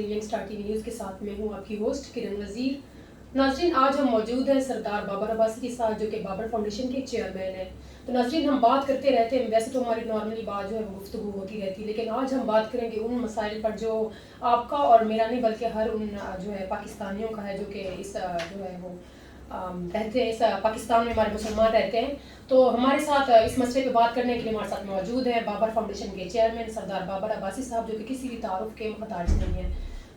ناظرین young star T V news کے ساتھ میں ہوں آپ کی ہوسٹ کرن وزیر۔ ناظرین آج ہم موجود ہیں سردار بابر عباسی کے ساتھ جو کہ بابر فاؤنڈیشن کے چیئرمین ہیں۔ تو ناظرین ہم بات کرتے رہتے ہیں، ویسے تو ہماری نارملی بات جو ہے وہ گفتگو ہوتی رہتی ہے، لیکن آج ہم بات کریں گے ان مسائل پر جو آپ کا اور میرا نہیں بلکہ ہر ان جو ہے پاکستانیوں کا ہے جو کہ اس جو ہے وہ رہتے ہیں، اس پاکستان میں ہمارے مسلمان رہتے ہیں۔ تو ہمارے ساتھ اس مسئلے پہ بات کرنے کے لیے ہمارے ساتھ موجود ہیں بابر فاؤنڈیشن کے چیئرمین سردار بابر عباسی صاحب جو کہ کسی بھی تعارف کے محتاج نہیں ہیں۔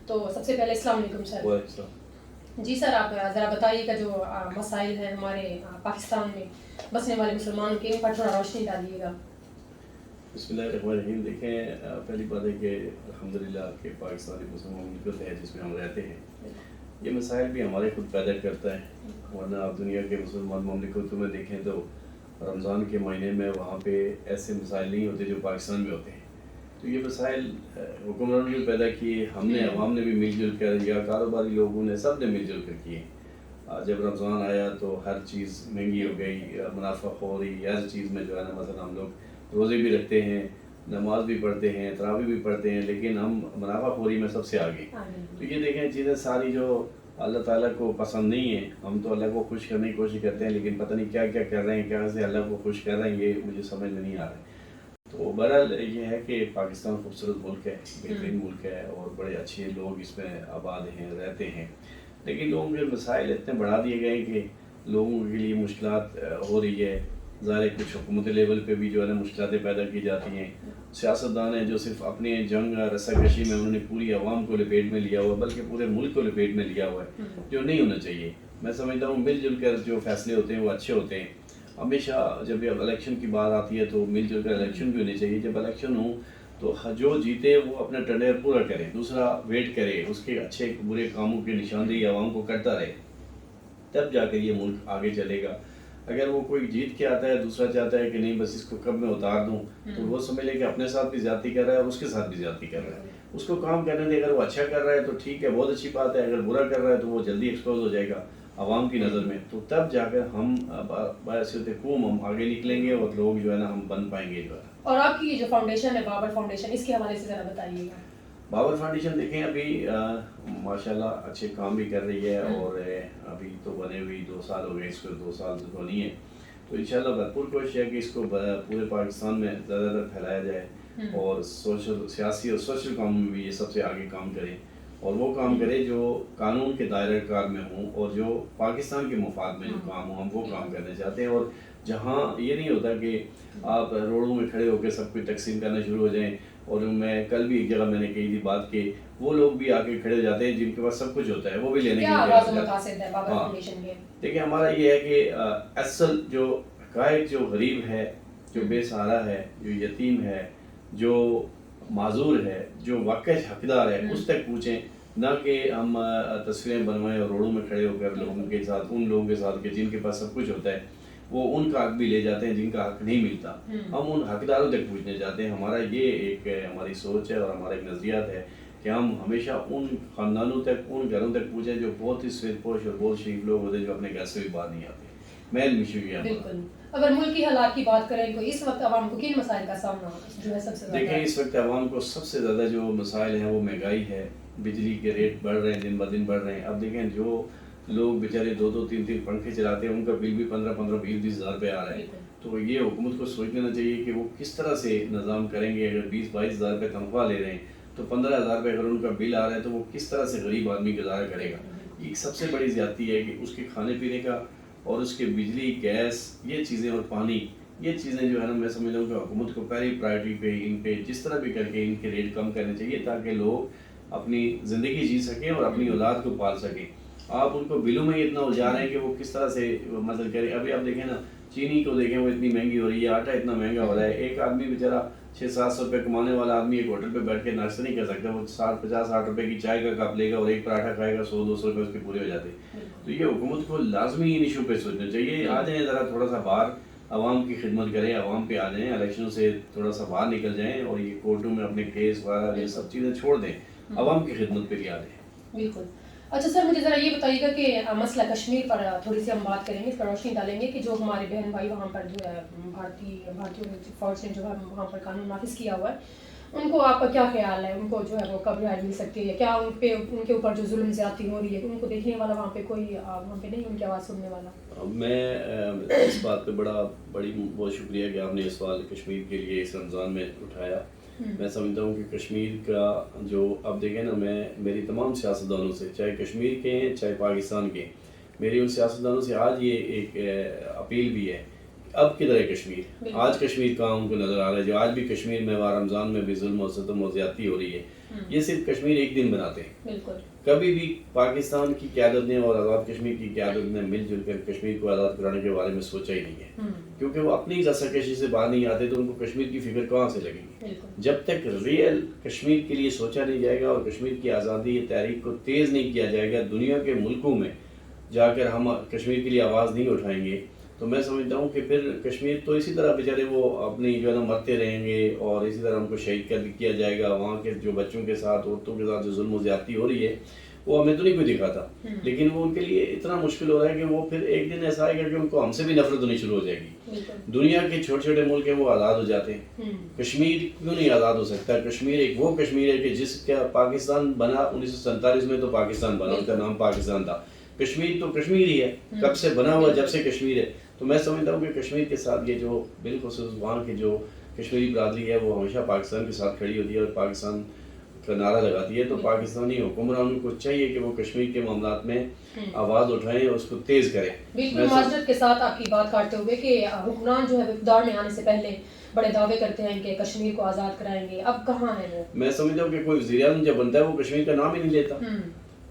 تو سب سے پہلے السلام علیکم سر۔ جی سر، آپ ذرا بتائیے گا جو مسائل ہیں ہمارے پاکستان میں بسنے والے مسلمانوں کے، ان پر تھوڑا روشنی ڈالیے گا۔ بسم اللہ الرحمن الرحیم۔ دیکھیں، پہلی بات ہے کہ الحمدللہ کہ پاکستانی مسلمان ملکت ہے جس میں ہم رہتے ہیں، یہ مسائل بھی ہمارے خود پیدا کرتا ہے، ورنہ آپ دنیا کے مسلمان مملکتوں میں دیکھیں تو رمضان کے مہینے میں وہاں پہ ایسے مسائل نہیں ہوتے جو پاکستان میں ہوتے ہیں۔ تو یہ مسائل حکمرانوں نے پیدا کیے، ہم نے عوام نے بھی مل جل کر، یا کاروباری لوگوں نے، سب نے مل جل کر کیے۔ جب رمضان آیا تو ہر چیز مہنگی ہو گئی، منافع خوری ہر چیز میں جو ہے نا، مثلا ہم لوگ روزے بھی رکھتے ہیں، نماز بھی پڑھتے ہیں، تراویح بھی پڑھتے ہیں، لیکن ہم منافع خوری میں سب سے آگے۔ تو یہ دیکھیں چیزیں ساری جو اللہ تعالیٰ کو پسند نہیں ہیں، ہم تو اللہ کو خوش کرنے کی کوشش کرتے ہیں، لیکن پتہ نہیں کیا کیا کر رہے ہیں، کیسے اللہ کو خوش کر رہے ہیں، یہ مجھے سمجھ میں نہیں آ رہا ہے۔ تو بہرحال یہ ہے کہ پاکستان خوبصورت ملک ہے، بہترین ملک ہے، اور بڑے اچھے لوگ اس میں آباد ہیں، رہتے ہیں، لیکن لوگوں کے مسائل اتنے بڑھا دیے گئے ہیں کہ لوگوں کے لیے مشکلات ہو رہی ہے۔ ظاہر کچھ حکومتی لیول پہ بھی جو ہے نا مشکلاتیں پیدا کی جاتی ہیں۔ سیاستدان ہیں جو صرف اپنے جنگ رسہ کشی میں انہوں نے پوری عوام کو لپیٹ میں لیا ہوا ہے، بلکہ پورے ملک کو لپیٹ میں لیا ہوا ہے، جو نہیں ہونا چاہیے۔ میں سمجھتا ہوں مل جل کر جو فیصلے ہوتے ہیں وہ اچھے ہوتے ہیں۔ ہمیشہ جب یہ الیکشن کی بات آتی ہے تو مل جل کر الیکشن بھی ہونی چاہیے۔ جب الیکشن ہو تو جو جیتے وہ اپنا ٹنڈیر پورا کرے، دوسرا ویٹ کرے، اس کے اچھے برے کاموں کی نشاندہی عوام کو کرتا رہے، تب جا کر یہ ملک آگے چلے گا۔ اگر وہ کوئی جیت کے آتا ہے، دوسرا چاہتا ہے کہ نہیں بس اس کو کب میں اتار دوں، تو وہ سمجھ لے کہ اپنے ساتھ بھی زیادتی کر رہا ہے اور اس کے ساتھ بھی زیادتی کر رہا ہے۔ اس کو کام کرنے دے، اگر وہ اچھا کر رہا ہے تو ٹھیک ہے، بہت اچھی بات ہے، اگر برا کر رہا ہے تو وہ جلدی ایکسپوز ہو جائے گا عوام کی نظر میں، تو تب جا کر ہم بحیثیت قوم ہم آگے نکلیں گے اور لوگ جو ہے نا ہم بن پائیں گے جو ہے۔ اور آپ کی یہ جو فاؤنڈیشن ہے بابر فاؤنڈیشن، اس کے حوالے سے ذرا بتائیے گا۔ بابر فاؤنڈیشن دیکھیں ابھی ماشاءاللہ اچھے کام بھی کر رہی ہے، اور ابھی تو بنے ہوئی 2 سال ہو گئے، اس کو 2 سال تو نہیں ہے، تو انشاءاللہ بھرپور کوشش ہے کہ اس کو پورے پاکستان میں زیادہ تر پھیلایا جائے، اور سیاسی اور سوشل کاموں میں بھی یہ سب سے آگے کام کرے، اور وہ کام کرے جو قانون کے دائرہ کار میں ہوں، اور جو پاکستان کے مفاد میں جو کام ہوں، ہم وہ کام کرنے چاہتے ہیں۔ اور جہاں یہ نہیں ہوتا کہ آپ روڈوں میں کھڑے ہو کے سب کچھ تقسیم کرنا شروع ہو جائیں، اور میں کل بھی ایک جگہ میں نے کہی تھی بات کہ وہ لوگ بھی آگے کھڑے ہو جاتے ہیں جن کے پاس سب کچھ ہوتا ہے، وہ بھی لینے کے لیے۔ دیکھیں ہمارا یہ ہے کہ اصل جو حقائق، جو غریب ہے، جو بے سہارا ہے، جو یتیم ہے، جو معذور ہے، جو واقعی حقدار ہے، اس تک پہنچیں، نہ کہ ہم تصویریں بنوائیں اور روڈوں میں کھڑے ہو کر لوگوں کے ساتھ، ان لوگوں کے ساتھ کہ جن کے پاس سب کچھ ہوتا ہے، وہ ان کا حق بھی لے جاتے ہیں جن کا حق نہیں ملتا۔ ہم ان حقداروں تک پہنچنے چاہتے ہیں۔ ہمارا یہ ایک ہماری سوچ ہے اور ہمارا ایک نظریات ہے کہ ہم ہمیشہ ان خاندانوں تک، ان گھروں تک پہنچیں جو بہت ہی سفید پوش اور بہت شریف لوگ ہوتے ہیں، جو اپنے گھر سے بھی باہر نہیں آتے۔ میل مشو ہے۔ بالکل۔ اگر ملک کی حالات کی بات کریں تو اس وقت عوام کو کن مسائل کا سامنا جو ہے سب سے زیادہ؟ دیکھیں اس وقت عوام کو سب سے زیادہ جو مسائل ہیں وہ مہنگائی ہے، بجلی کے ریٹ بڑھ رہے ہیں، دن بہ دن بڑھ رہے ہیں۔ اب دیکھیں جو لوگ بیچارے 2 3 پنکھے چلاتے ہیں، ان کا بل بھی 15 20 ہزار روپے آ رہا ہے۔ تو یہ حکومت کو سوچ لینا چاہیے کہ وہ کس طرح سے نظام کریں گے۔ اگر 20 22 ہزار روپے تنخواہ لے رہے ہیں تو 15 ہزار روپے اگر ان کا بل آ رہا ہے تو وہ کس طرح سے غریب آدمی گزارا کرے گا۔ یہ سب سے بڑی زیادتی ہے کہ اس کے کھانے پینے کا اور اس کے بجلی، گیس، یہ چیزیں اور پانی، یہ چیزیں جو ہے نا میں سمجھتا ہوں کہ حکومت کو پہلی پرائرٹی پہ ان پہ جس طرح بھی کر کے ان کے ریٹ کم کرنے چاہیے، تاکہ لوگ اپنی زندگی جی سکیں اور اپنی اولاد کو پال سکیں۔ آپ ان کو بلوں میں اتنا الجھا رہے ہیں کہ وہ کس طرح سے مدد کریں۔ ابھی آپ دیکھیں نا چینی کو دیکھیں، وہ اتنی مہنگی ہو رہی ہے، آٹا اتنا مہنگا ہو رہا ہے، ایک آدمی بیچارہ 600-700 روپے کمانے والا آدمی ایک ہوٹل پہ بیٹھ کے ناشتہ نہیں کر سکتا، وہ 50-60 روپے کی چائے کا کپ لے گا اور ایک پراٹھا کھائے گا، 100-200 روپے اس کے پورے ہو جاتے ہیں۔ تو یہ حکومت کو لازمی ان ایشو پہ سوچنا چاہیے۔ آ جائیں ذرا تھوڑا سا باہر، عوام کی خدمت کریں، عوام پہ آ جائیں، الیکشنوں سے تھوڑا سا باہر نکل جائیں، اور یہ کورٹوں میں اپنے کیس وغیرہ یہ سب چیزیں چھوڑ دیں، عوام کی خدمت پہ آ جائیں۔ بالکل۔ اچھا سر، مجھے ذرا یہ بتائیے گا کہ مسئلہ کشمیر پر تھوڑی سی ہم بات کریں گے، اس پر روشنی ڈالیں گے کہ جو ہمارے بہن بھائی وہاں پر جو ہے بھارتی فوج نے جو ہے وہاں پر قانون نافذ کیا ہوا ہے، ان کو آپ کا کیا خیال ہے، ان کو جو ہے وہ کب رہائی مل سکتی ہے؟ کیا ان کے اوپر جو ظلم زیادتی ہو رہی ہے ان کو دیکھنے والا وہاں پہ کوئی وہاں پہ نہیں، ان کی آواز سننے والا؟ میں اس بات پہ بہت شکریہ کہ آپ نے اس سوال کشمیر کے لیے اس رمضان میں اٹھایا. میں سمجھتا ہوں کہ کشمیر کا جو اب دیکھیں نا، میری تمام سیاستدانوں سے، چاہے کشمیر کے ہیں چاہے پاکستان کے، میری ان سیاستدانوں سے آج یہ ایک اپیل بھی ہے، اب کدھر ہے کشمیر؟ آج کشمیر کہاں ان کو نظر آ رہا ہے؟ جو آج بھی کشمیر میں ماہ رمضان میں بھی ظلم و ستم و زیادتی ہو رہی ہے، یہ صرف کشمیر ایک دن بناتے ہیں. کبھی بھی پاکستان کی قیادت نے اور آزاد کشمیر کی قیادت نے مل جل کر کشمیر کو آزاد کرانے کے بارے میں سوچا ہی نہیں ہے، کیونکہ وہ اپنی سرکشی سے باہر نہیں آتے تو ان کو کشمیر کی فکر کہاں سے لگے گی؟ جب تک ریئل کشمیر کے لیے سوچا نہیں جائے گا اور کشمیر کی آزادی تحریک کو تیز نہیں کیا جائے گا، دنیا کے ملکوں میں جا کر ہم کشمیر کے لیے آواز نہیں اٹھائیں گے، تو میں سمجھتا ہوں کہ پھر کشمیر تو اسی طرح بیچارے وہ اپنی جو ہے نا مرتے رہیں گے، اور اسی طرح ہم کو شہید کیا جائے گا. وہاں کے جو بچوں کے ساتھ، عورتوں کے ساتھ جو ظلم و زیادتی ہو رہی ہے وہ ہمیں تو نہیں کوئی دکھاتا، لیکن وہ ان کے لیے اتنا مشکل ہو رہا ہے کہ وہ پھر ایک دن ایسا آئے گا کہ ان کو ہم سے بھی نفرت ہونی شروع ہو جائے گی. دنیا کے چھوٹے چھوٹے ملک ہیں وہ آزاد ہو جاتے ہیں، کشمیر کیوں نہیں آزاد ہو سکتا؟ کشمیر ایک وہ کشمیر ہے کہ جس کا پاکستان بنا 1947 میں، تو پاکستان بنا، اس کا نام پاکستان تھا. کشمیر تو کشمیر ہی ہے، کب سے بنا ہوا؟ جب سے کشمیر ہے. تو میں سمجھتا ہوں کہ کشمیر کے ساتھ یہ جو بالخصوص وہاں کی جو کشمیری برادری ہے وہ ہمیشہ پاکستان کے ساتھ کھڑی ہوتی ہے اور پاکستان کا نعرہ لگاتی ہے. تو پاکستانی حکمرانوں کو چاہیے کہ وہ کشمیر کے معاملات میں آواز اٹھائیں اور اس کو تیز کریں. بالکل معذرت کے ساتھ آپ کی بات کاٹتے ہوئے کہ حکمران جو ہے اقتدار میں آنے سے پہلے بڑے دعوے کرتے ہیں کہ کشمیر کو آزاد کرائیں گے، اب کہاں ہے وہ؟ میں سمجھتا ہوں کہ کوئی وزیر اعظم جب بنتا ہے وہ کشمیر کا نام ہی نہیں لیتا.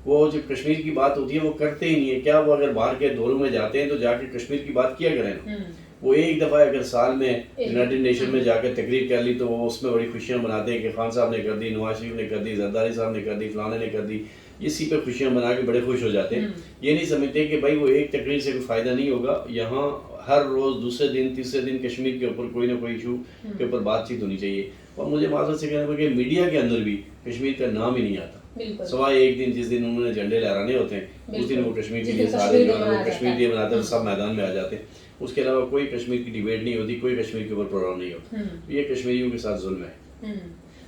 وہ جب کشمیر کی بات ہوتی ہے وہ کرتے ہی نہیں ہے. کیا وہ اگر باہر کے دوروں میں جاتے ہیں تو جا کے کشمیر کی بات کیا کریں نا. وہ ایک دفعہ اگر سال میں یونائٹڈ نیشن میں جا کر تقریر کر لی تو وہ اس میں بڑی خوشیاں مناتے ہیں کہ خان صاحب نے کر دی، نواز شریف نے کر دی، زرداری صاحب نے کر دی، فلانے نے کر دی. اسی پہ خوشیاں منا کے بڑے خوش ہو جاتے ہیں. یہ نہیں سمجھتے کہ بھائی وہ ایک تقریر سے کوئی فائدہ نہیں ہوگا. یہاں ہر روز دوسرے دن تیسرے دن کشمیر کے اوپر کوئی نہ کوئی ایشو کے اوپر بات چیت ہونی چاہیے. اور مجھے معذرت سے کہنا پڑے کہ میڈیا کے اندر بھی کشمیر کا نام ہی نہیں آتا، سوائے ایک دن جس دن انہوں نے جھنڈے لہرانے ہوتے ہیں، اس دن وہ کشمیر کے لیے سارے جو ہے وہ کشمیر ڈے مناتے ہیں، سب میدان میں آ جاتے ہیں. اس کے علاوہ کوئی کشمیر کی ڈیبیٹ نہیں ہوتی، کوئی کشمیر کے اوپر پروگرام نہیں ہوتا. یہ کشمیریوں کے ساتھ ظلم ہے.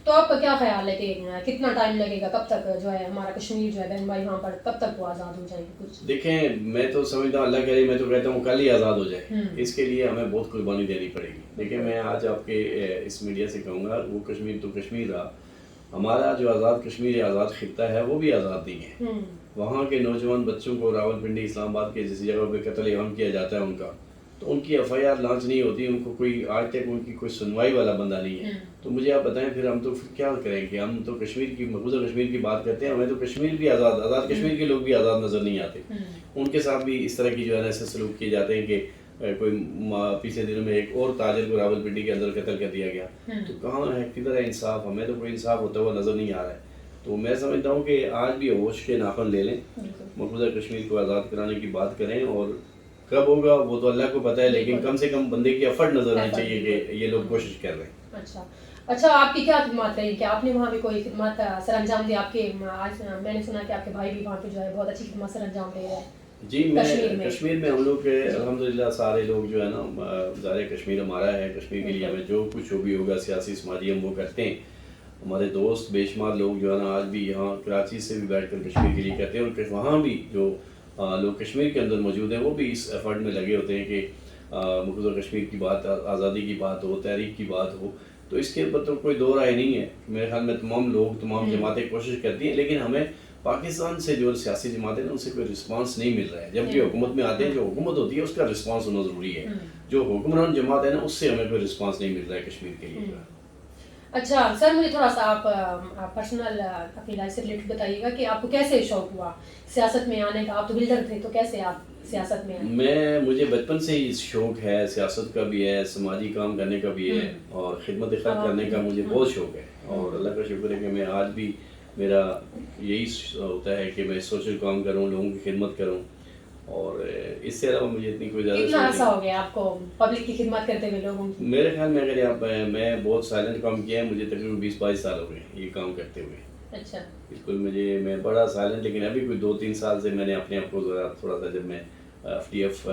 تو آپ کا کیا خیال ہے کہ کتنا ٹائم لگے گا، کب تک جو ہے ہمارا کشمیر جو ہے بہن بھائی وہاں پر کب تک وہ آزاد ہو جائے گی؟ کچھ دیکھیں، میں تو سمجھتا ہوں اللہ کرے، میں تو کہتا ہوں کل ہی آزاد ہو جائے. اس کے لیے ہمیں بہت قربانی دینی پڑے گی. دیکھیں، میں آج آپ کے اس میڈیا سے کہوں گا وہ کشمیر تو کشمیر رہا، ہمارا جو آزاد کشمیر آزاد خطہ ہے وہ بھی آزاد نہیں ہے. وہاں کے نوجوان بچوں کو راول پنڈی اسلام آباد کے جس جگہ پہ قتل عام کیا جاتا ہے ان کا، تو ان کی FIR لانچ نہیں ہوتی. ان کو کوئی آج تک ان کی کوئی سنوائی والا بندہ نہیں ہے. تو مجھے آپ بتائیں پھر ہم تو کیا کریں کہ ہم تو کشمیر کی مقبوضہ کشمیر کی بات کرتے ہیں، ہمیں تو کشمیر بھی آزاد کشمیر کے لوگ بھی آزاد نظر نہیں آتے. ان کے ساتھ بھی اس طرح کی جو ہے ایسے سلوک کیے جاتے ہیں کہ کوئی پچھلے دنوں میں ایک اور تاجر کو راول پنڈی کے اندر قتل کر دیا گیا. تو کہاں ہے، کدھر ہے انصاف؟ ہمیں تو کوئی انصاف ہوتا ہوا نظر نہیں آ رہا ہے. تو میں سمجھتا ہوں کہ آج بھی ہوش کے ناخن لے لیں، مقبوضہ کشمیر کو آزاد کرانے کی بات کریں، اور کب ہوگا وہ تو اللہ کو پتہ ہے، لیکن کم سے کم بندے کی ایفرٹ نظر آنی چاہیے کہ یہ لوگ کوشش کر رہے ہیں. اچھا آپ کی کیا خدمات رہی کہ آپ نے وہاں بھی کوئی خدمات سر انجام دی؟ آپ کے آج میں نے سنا کہ آپ کے بھائی بھی وہاں پہ جو ہے بہت اچھی خدمات سر انجام دے رہے ہیں. جی، میں کشمیر میں ہم لوگ الحمدللہ سارے لوگ جو ہے نا، ظاہر کشمیر ہمارا ہے، کشمیر کے لیے ہمیں جو کچھ بھی ہوگا سیاسی سماجی ہم وہ کرتے ہیں. ہمارے دوست بے شمار لوگ جو ہے نا آج بھی یہاں کراچی سے بھی بیٹھ کر کشمیر کے لیے کرتے ہیں، اور وہاں بھی جو لوگ کشمیر کے اندر موجود ہیں وہ بھی اس ایفرٹ میں لگے ہوتے ہیں کہ مقبوضہ کشمیر کی بات، آزادی کی بات ہو، تحریک کی بات ہو. تو اس کے اوپر تو کوئی دو رائے نہیں ہے. میرے خیال میں تمام لوگ، تمام جماعتیں کوشش کرتی ہیں، لیکن ہمیں پاکستان سے جو سیاسی جماعتیں ہیں ان سے کوئی رسپانس نہیں مل رہا ہے. جب کہ حکومت میں آتے ہیں، جو حکومت ہوتی ہے اس کا رسپانس ہونا ضروری ہے. جو حکمران جماعت ہے نا، اس سے ہمیں کوئی رسپانس نہیں مل رہا ہے کشمیر کے لیے. اچھا سر، مجھے تھوڑا سا آپ پرسنل اپنی لائف سے ریلیٹڈ بتائیے گا کہ آپ کو کیسے شوق ہوا سیاست میں آنے کا؟ آپ تو بلڈر تھے، تو کیسے آپ سیاست میں آئے؟ مجھے بچپن سے ہی شوق ہے، سیاست کا بھی ہے، سماجی کام کرنے کا بھی ہے، اور خدمت خلق کرنے کا مجھے بہت شوق ہے. اور اللہ کا شکر ہے کہ میں آج بھی میرا یہی ہوتا ہے کہ میں سوشل کام کروں، لوگوں کی خدمت کروں. اور اس سے علاوہ مجھے اتنی کوئی زیادہ کتنا عرصہ ہو گیا آپ کو پبلک کی خدمت کرتے ہوئے لوگوں کی؟ میرے خیال میں اگر میں بہت سائلنٹ کام کیا ہے، مجھے تقریباً 20-22 سال ہو گئے یہ کام کرتے ہوئے. اچھا، بالکل. میں بڑا سائلنٹ، لیکن ابھی کوئی 2-3 سال سے میں نے اپنے آپ کو تھوڑا سا، جب میں FTF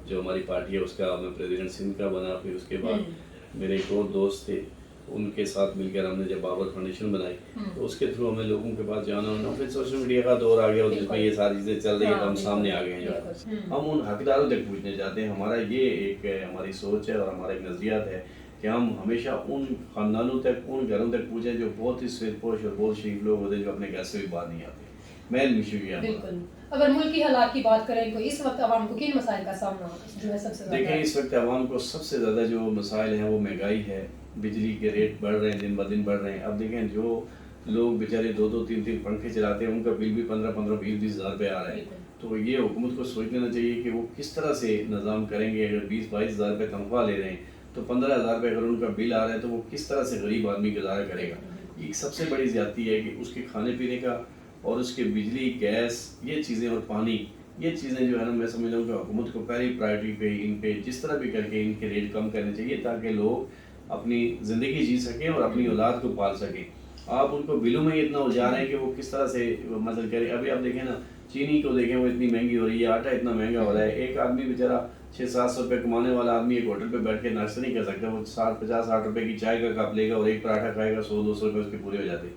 جو ہماری پارٹی ہے اس کا میں پریزیڈنٹ سندھ کا بنا، پھر اس کے بعد میرے ایک اور دوست تھے ان کے ساتھ مل کر ہم نے جب بابر فاؤنڈیشن بنائی تو اس کے تھرو ہمیں لوگوں کے پاس جانا ہونا، پھر سوشل میڈیا کا دور آ گیا اور جس میں یہ ساری چیزیں چل رہی ہیں تو ہم سامنے آ گئے ہیں جو ہے ہم ان حقداروں تک پوچھنے چاہتے ہیں. ہمارا یہ ایک ہماری سوچ ہے اور ہمارا ایک نظریات ہے کہ ہم ہمیشہ ان خاندانوں تک، ان گھروں تک پوچھیں جو بہت ہی سفید پوش اور بہت شریف لوگ ہوتے ہیں جو اپنے گھر سے بھی باہر نہیں آتے. مین ایشو یہ ہے. بالکل. اگر ملکی حالات کی بات کریں تو اس وقت عوام کو کن مسائل کا سامنا جو ہے سب سے زیادہ؟ دیکھیں اس وقت عوام کو سب سے زیادہ جو مسائل ہیں وہ مہنگائی ہے، بجلی کے ریٹ بڑھ رہے ہیں، دن بہ دن بڑھ رہے ہیں. اب دیکھیں جو لوگ بیچارے 2-3 پنکھے چلاتے ہیں ان کا بل بھی 15-20 ہزار روپے آ رہا ہے. تو یہ حکومت کو سوچ لینا چاہیے کہ وہ کس طرح سے نظام کریں گے. اگر 20-22 ہزار روپے تنخواہ لے رہے ہیں تو 15 ہزار روپے اگر ان کا بل آ رہا ہے تو وہ کس طرح سے غریب آدمی گزارا کرے گا. ایک سب سے بڑی زیادتی ہے کہ اس کے کھانے پینے کا اور اس کے بجلی، گیس، یہ چیزیں اور پانی، یہ چیزیں جو ہے نا میں سمجھتا ہوں کہ حکومت کو پہلی پرائرٹی پہ ان پہ جس طرح بھی کر کے ان کے ریٹ کم کرنے چاہیے تاکہ لوگ اپنی زندگی جی سکیں اور اپنی اولاد کو پال سکیں. آپ ان کو بلوں میں اتنا الجھا رہے ہیں کہ وہ کس طرح سے مدد کریں. ابھی آپ دیکھیں نا چینی کو دیکھیں وہ اتنی مہنگی ہو رہی ہے، آٹا اتنا مہنگا ہو رہا ہے. ایک آدمی بیچارہ 600-700 روپے کمانے والا آدمی ایک ہوٹل پہ بیٹھ کے ناشتہ نہیں کر سکتا. وہ 50-60 روپے کی چائے کا کپ لے گا اور ایک پراٹھا کھائے گا، 100-200 روپے اس کے پورے ہو جاتے.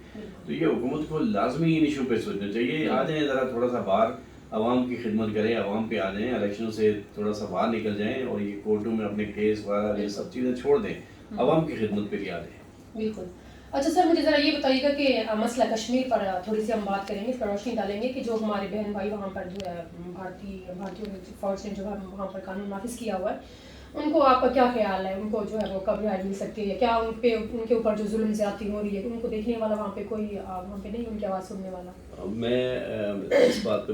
تو یہ حکومت کو لازمی ان ایشو پہ سوچنا چاہیے. آ جائیں ذرا تھوڑا سا باہر عوام کی خدمت کریں، عوام پہ آ جائیں، الیکشنوں سے تھوڑا سا باہر نکل جائیں اور یہ کورٹوں میں اپنے کیس وغیرہ یہ سب چیزیں چھوڑ دیں، عوام کی خدمت پہ بھی آ جائیں. بالکل. اچھا سر مجھے ذرا یہ بتائیے گا کہ مسئلہ کشمیر پر تھوڑی سی ہم بات کریں گے، اس پر روشنی ڈالیں گے کہ جو ہمارے بہن بھائی وہاں پر جو ہے بھارتی فوج نے جو ہے وہاں پر قانون نافذ کیا ہوا ہے، ان کو آپ کا کیا خیال ہے؟ ان کو جو ہے وہ کب رہائی مل سکتی ہے؟ کیا ان کے اوپر جو ظلم زیادتی ہو رہی ہے ان کو دیکھنے والا وہاں پہ کوئی وہاں پہ نہیں، ان کی آواز سننے والا؟ میں اس بات پہ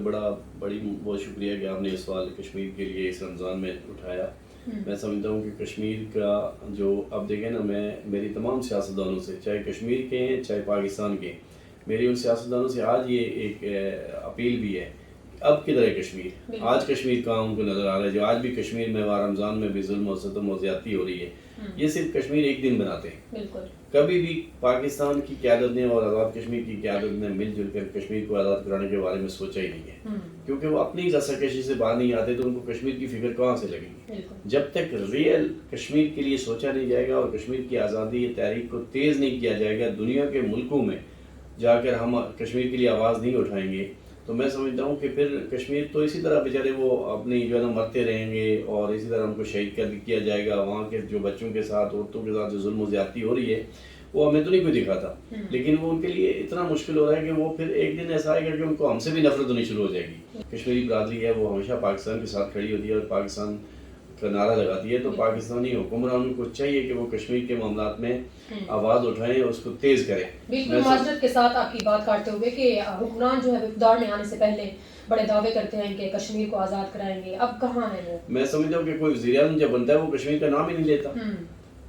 بڑی بہت شکریہ کہ آپ نے اس سوال کشمیر کے لیے اس رمضان میں اٹھایا. میں سمجھتا ہوں کہ کشمیر کا جو اب دیکھیں نا، میں میری تمام سیاستدانوں سے، چاہے کشمیر کے ہیں چاہے پاکستان کے، میری ان سیاستدانوں سے آج یہ ایک اپیل بھی ہے. اب کدھر ہے کشمیر؟ آج کشمیر کہاں ان کو نظر آ رہا ہے؟ جو آج بھی کشمیر میں ماہ رمضان میں بھی ظلم و ستم و زیادتی ہو رہی ہے. یہ صرف کشمیر ایک دن بناتے ہیں. کبھی بھی پاکستان کی قیادت نے اور آزاد کشمیر کی قیادت نے مل جل کر کشمیر کو آزاد کرانے کے بارے میں سوچا ہی نہیں ہے، کیونکہ وہ اپنی رساکشی سے باہر نہیں آتے تو ان کو کشمیر کی فکر کہاں سے لگے گی. جب تک ریئل کشمیر کے لیے سوچا نہیں جائے گا اور کشمیر کی آزادی تحریک کو تیز نہیں کیا جائے گا، دنیا کے ملکوں میں جا کر ہم کشمیر کے لیے آواز نہیں اٹھائیں گے، تو میں سمجھتا ہوں کہ پھر کشمیر تو اسی طرح بیچارے وہ اپنی جو ہے نا مرتے رہیں گے اور اسی طرح ہم کو شہید کیا جائے گا. وہاں کے جو بچوں کے ساتھ، عورتوں کے ساتھ جو ظلم و زیادتی ہو رہی ہے وہ ہمیں تو نہیں کوئی دکھاتا، لیکن وہ ان کے لیے اتنا مشکل ہو رہا ہے کہ وہ پھر ایک دن ایسا آئے گا کہ ان کو ہم سے بھی نفرت ہونی شروع ہو جائے گی. کشمیری برادری ہے وہ ہمیشہ پاکستان کے ساتھ کھڑی ہوتی ہے اور پاکستان کا نعرہ لگاتی ہے. تو پاکستانی حکمرانوں کو چاہیے کہ وہ کشمیر کے معاملات میں آواز اٹھائیں اور اس کو تیز کریں. بالکل معذرت کے ساتھ آپ کی بات کاٹتے ہوئے کہ حکمران جو ہے اقتدار میں آنے سے پہلے بڑے دعوے کرتے ہیں کہ کشمیر کو آزاد کرائیں گے، اب کہاں ہے وہ؟ میں سمجھتا ہوں کہ کوئی وزیر اعظم جب بنتا ہے وہ کشمیر کا نام ہی نہیں لیتا.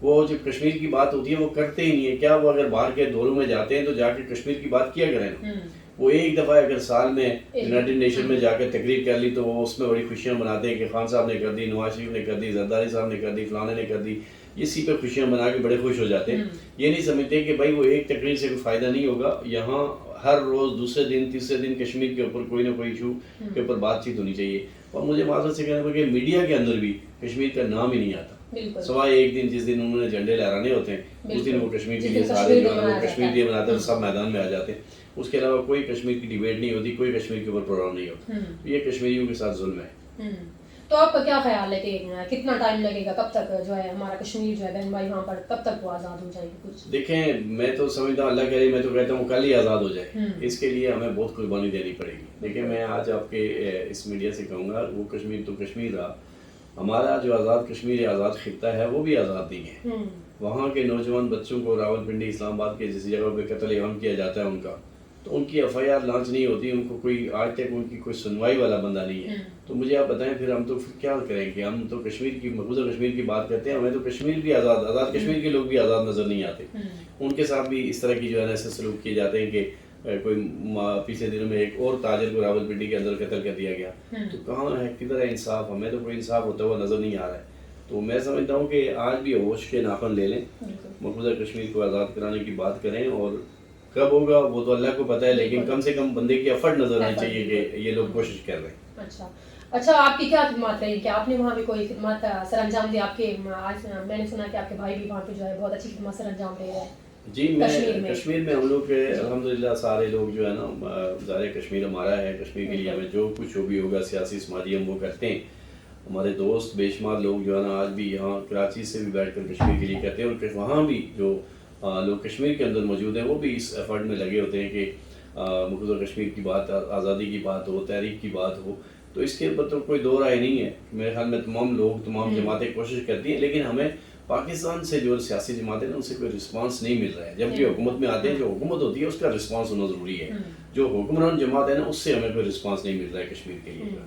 وہ جب کشمیر کی بات ہوتی ہے وہ کرتے ہی نہیں ہے. کیا وہ اگر باہر کے دوروں میں جاتے ہیں تو جا کے کشمیر کی بات کیا کریں نا. وہ ایک دفعہ اگر سال میں یونائٹڈ نیشن میں جا کر تقریر کر لی تو وہ اس میں بڑی خوشیاں مناتے ہیں کہ خان صاحب نے کر دی، نواز شریف نے کر دی، زرداری صاحب نے کر دی، فلانے نے کر دی. اسی پہ خوشیاں منا کے بڑے خوش ہو جاتے ہیں. یہ نہیں سمجھتے کہ بھائی وہ ایک تقریر سے کوئی فائدہ نہیں ہوگا. یہاں ہر روز دوسرے دن تیسرے دن کشمیر کے اوپر کوئی نہ کوئی ایشو کے اوپر بات چیت ہونی چاہیے. اور مجھے معذرت سے کہنا پڑے کہ میڈیا کے اندر بھی کشمیر کا نام ہی نہیں آتا، سوائے ایک دن جس دن انہوں نے جھنڈے لہرانے ہوتے ہیں اس دن وہ کشمیر کے لیے سارے جو ہے کشمیر لیے بناتے ہیں اور سب میدان میں آ جاتے ہیں. اس کے علاوہ کوئی کشمیر کی ڈیبیٹ نہیں ہوتی، کوئی کشمیر کے اوپر پروگرام نہیں ہوتا. یہ کشمیریوں کے ساتھ ظلم ہے. تو آپ کا کیا خیال ہے کہ کتنا ٹائم لگے گا، کب تک جو ہے ہمارا کشمیر جو ہے بہن بھائی وہاں پر کب تک وہ آزاد ہو جائے گی؟ کچھ دیکھیں میں تو سمجھتا ہوں اللہ کرے، میں تو کہتا ہوں کل ہی آزاد ہو جائے. اس کے لیے ہمیں بہت قربانی دینی پڑے گی. دیکھیں میں آج آپ کے اس میڈیا سے کہوں گا وہ کشمیر تو کشمیر رہا، ہمارا جو آزاد کشمیر آزاد خطہ ہے وہ بھی آزاد نہیں ہے. وہاں کے نوجوان بچوں کو راول پنڈی اسلام آباد کے جس جگہ پہ قتل عام کیا جاتا ہے ان کا، تو ان کی FIR لانچ نہیں ہوتی. ان کو کوئی آج تک ان کی کوئی سنوائی والا بندہ نہیں ہے. تو مجھے آپ بتائیں پھر ہم تو کیا کریں کہ ہم تو کشمیر کی مقبوضہ کشمیر کی بات کرتے ہیں، ہمیں تو کشمیر بھی آزاد کشمیر کے لوگ بھی آزاد نظر نہیں آتے. ان کے ساتھ بھی اس طرح کی جو ہے ایسے سلوک کیے جاتے ہیں کہ کوئی پچھلے دنوں میں ایک اور تاجر کو راول پنڈی کے اندر قتل کر دیا گیا. تو کہاں ہے، کدھر ہے انصاف؟ ہمیں تو کوئی انصاف ہوتا ہوا نظر نہیں آ رہا ہے. تو میں سمجھتا ہوں کہ آج بھی ہوش کے ناخن لے لیں، مقبوضہ کشمیر کو آزاد کرانے کی بات کریں، اور کب ہوگا وہ تو اللہ کو پتہ ہے، لیکن کم سے کم بندے کی ایفرٹ نظر آنی چاہیے کہ یہ لوگ کوشش کر رہے ہیں. اچھا اچھا آپ کی کیا خدمات رہی کہ آپ نے وہاں بھی کوئی خدمات سر انجام دی؟ آپ کے آج میں نے سنا کہ آپ کے بھائی بھی وہاں پہ جو ہے بہت اچھی خدمات سر انجام دے رہے ہیں جی میں کشمیر میں ہم لوگ الحمدللہ سارے لوگ جو ہے نا ظاہر کشمیر ہمارا ہے، کشمیر کے لیے ہمیں جو کچھ جو بھی ہوگا سیاسی سماجی ہم وہ کرتے ہیں. ہمارے دوست بے شمار لوگ جو ہے نا آج بھی یہاں کراچی سے بھی بیٹھ کر کشمیر کے لیے کرتے ہیں، اور وہاں بھی جو لوگ کشمیر کے اندر موجود ہیں وہ بھی اس ایفرٹ میں لگے ہوتے ہیں کہ مقبوضہ کشمیر کی بات، آزادی کی بات ہو، تحریک کی بات ہو. تو اس کے اوپر تو کوئی دو رائے نہیں ہے. میرے خیال میں تمام لوگ، تمام جماعتیں کوشش کرتی ہیں، لیکن ہمیں پاکستان سے جو سیاسی جماعتیں ہیں ان سے کوئی رسپانس نہیں مل رہا ہے. جب کہ حکومت میں آتے ہیں، جو حکومت ہوتی ہے اس کا رسپانس ہونا ضروری ہے. جو حکمران جماعت ہے نا اس سے ہمیں کوئی رسپانس نہیں مل رہا ہے کشمیر کے لیے.